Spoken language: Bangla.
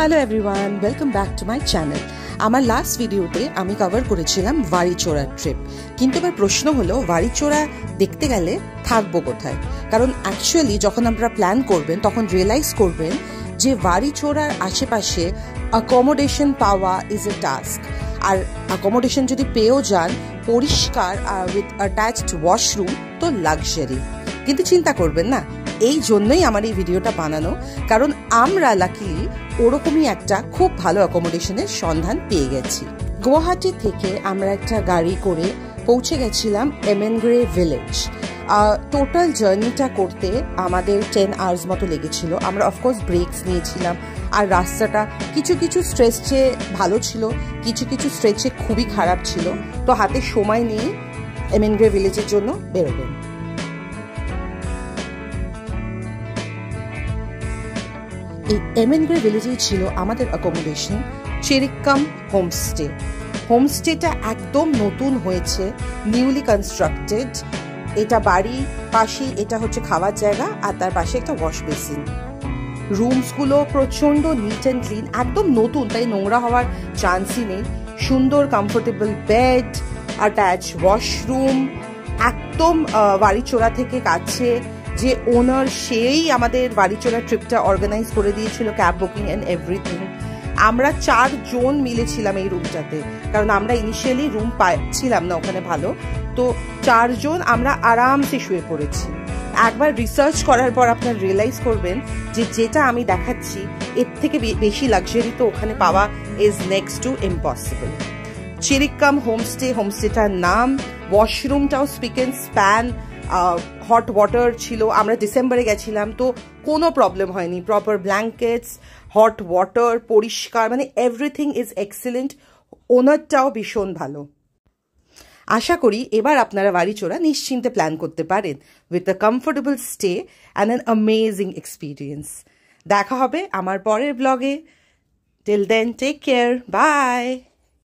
Hello everyone, welcome back to my channel. আমার লাস্ট ভিডিওতে আমি কভার করেছিলাম বাড়িচোড়ার ট্রিপ, কিন্তু এবার প্রশ্ন হলো বাড়িচোড়া দেখতে গেলে থাকবো কোথায়? কারণ অ্যাকচুয়ালি যখন আপনারা প্ল্যান করবেন তখন রিয়েলাইজ করবেন যে বাড়িচোড়ার আশেপাশে অ্যাকোমোডেশন পাওয়া ইজ এ টাস্ক। আর অ্যাকোমোডেশন যদি পেয়েও যান পরিষ্কার উইথ অ্যাটাচড ওয়াশরুম তো লাক্সারি। কিন্তু চিন্তা করবেন না, এই জন্যই আমার এই ভিডিওটা বানানো, কারণ আমরা লাকিলি ওরকমই একটা খুব ভালো অ্যাকোমোডেশনের সন্ধান পেয়ে গেছি। গুয়াহাটি থেকে আমরা একটা গাড়ি করে পৌঁছে গেছিলাম এমেনগ্রে ভিলেজ। টোটাল জার্নিটা করতে আমাদের 10 আওয়ার্স মতো লেগেছিল। আমরা অফকোর্স ব্রেকস নিয়েছিলাম, আর রাস্তাটা কিছু কিছু স্ট্রেচে ভালো ছিল, কিছু কিছু স্ট্রেচে খুবই খারাপ ছিল। তো হাতে সময় নিয়ে এমেনগ্রে ভিলেজের জন্য বেরোবেন। এই এমেনগ্রে ভিলেজেই ছিল আমাদের অ্যাকোমোডেশন, চেরিক্কাম হোমস্টে। হোমস্টেটা একদম নতুন হয়েছে, নিউলি কনস্ট্রাক্টেড। এটা বাড়ি পাশেই, এটা হচ্ছে খাওয়ার জায়গা, আর তার পাশে একটা ওয়াশ বেসিন। রুমসগুলো প্রচণ্ড নিট অ্যান্ড ক্লিন, একদম নতুন, তাই নোংরা হওয়ার চান্সই নেই। সুন্দর কমফোর্টেবল বেড, অ্যাটাচ ওয়াশরুম, একদম বাড়িচোড়া থেকে কাছে। যে ওনার সেই আমাদের বাড়িচোড়া ট্রিপটা অর্গানাইজ করে দিয়েছিল, ক্যাব বুকিং অ্যান্ড এভরিথিং। আমরা 4 জন মিলেছিলাম এই রুমটাতে, কারণ আমরা ইনিশিয়ালি রুম পাচ্ছিলাম না ওখানে ভালো। তো 4 জন আমরা আরামসে শুয়ে পড়েছি। একবার রিসার্চ করার পর আপনার রিয়েলাইজ করবেন যে যেটা আমি দেখাচ্ছি এর থেকে বেশি লাক্সারি তো ওখানে পাওয়া is next to impossible. Cherikkam homestay, হোমস্টেটার নাম। ওয়াশরুমটাও spick and span, hot water ছিল। আমরা ডিসেম্বরে গেছিলাম, তো কোনো প্রবলেম হয়নি। প্রপার ব্ল্যাঙ্কেটস, হট ওয়াটার, পরিষ্কার, মানে এভরিথিং ইজ এক্সিলেন্ট। ওনারটাও ভীষণ ভালো। আশা করি এবার আপনারা বাড়িচোড়া নিশ্চিন্তে প্ল্যান করতে পারেন with a comfortable stay and an amazing experience. দেখা হবে আমার পরের ব্লগে। Till then, take care, by.